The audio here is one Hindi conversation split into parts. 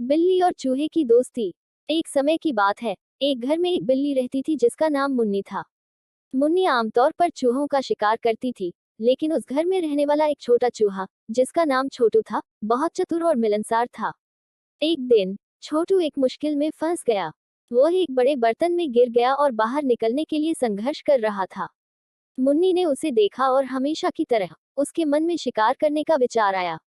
बिल्ली और चूहे की दोस्ती। एक समय की बात है। एक घर में एक बिल्ली रहती थी जिसका नाम मुन्नी था। मुन्नी आमतौर पर चूहों का शिकार करती थी, लेकिन उस घर में रहने वाला एक छोटा चूहा, जिसका नाम छोटू था, बहुत चतुर और मिलनसार था। एक दिन छोटू एक मुश्किल में फंस गया। वो एक बड़े बर्तन में गिर गया और बाहर निकलने के लिए संघर्ष कर रहा था। मुन्नी ने उसे देखा और हमेशा की तरह उसके मन में शिकार करने का विचार आया।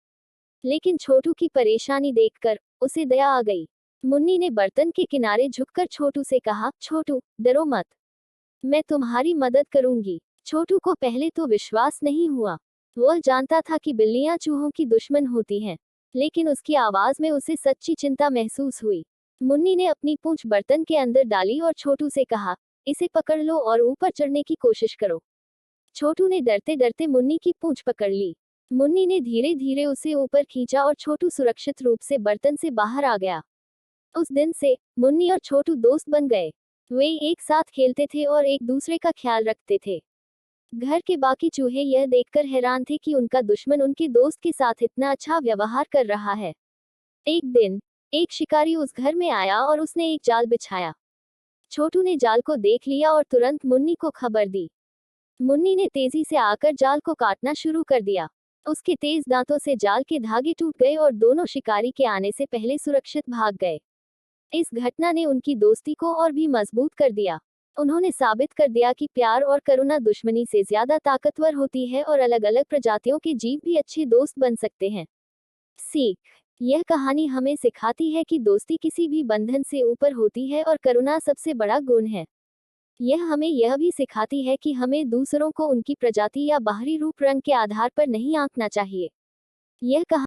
लेकिन छोटू की परेशानी देखकर उसे दया आ गई। मुन्नी ने बर्तन के किनारे झुककर छोटू से कहा, छोटू, डरो मत, मैं तुम्हारी मदद करूंगी। छोटू को पहले तो विश्वास नहीं हुआ। वह जानता था कि बिल्लियां चूहों की दुश्मन होती हैं, लेकिन उसकी आवाज में उसे सच्ची चिंता महसूस हुई। मुन्नी ने अपनी पूंछ बर्तन के अंदर डाली और छोटू से कहा, इसे पकड़ लो और ऊपर चढ़ने की कोशिश करो। छोटू ने डरते डरते मुन्नी की पूंछ पकड़ ली। मुन्नी ने धीरे धीरे उसे ऊपर खींचा और छोटू सुरक्षित रूप से बर्तन से बाहर आ गया। उस दिन से मुन्नी और छोटू दोस्त बन गए। वे एक साथ खेलते थे और एक दूसरे का ख्याल रखते थे। घर के बाकी चूहे यह देखकर हैरान थे कि उनका दुश्मन उनके दोस्त के साथ इतना अच्छा व्यवहार कर रहा है। एक दिन एक शिकारी उस घर में आया और उसने एक जाल बिछाया। छोटू ने जाल को देख लिया और तुरंत मुन्नी को खबर दी। मुन्नी ने तेजी से आकर जाल को काटना शुरू कर दिया। उसके तेज दांतों से जाल के धागे टूट गए और दोनों शिकारी के आने से पहले सुरक्षित भाग गए। इस घटना ने उनकी दोस्ती को और भी मजबूत कर दिया। उन्होंने साबित कर दिया कि प्यार और करुणा दुश्मनी से ज्यादा ताकतवर होती है और अलग अलग प्रजातियों के जीव भी अच्छे दोस्त बन सकते हैं। सीख। यह कहानी हमें सिखाती है कि दोस्ती किसी भी बंधन से ऊपर होती है और करुणा सबसे बड़ा गुण है। यह हमें यह भी सिखाती है कि हमें दूसरों को उनकी प्रजाति या बाहरी रूप रंग के आधार पर नहीं आंकना चाहिए। यह कहा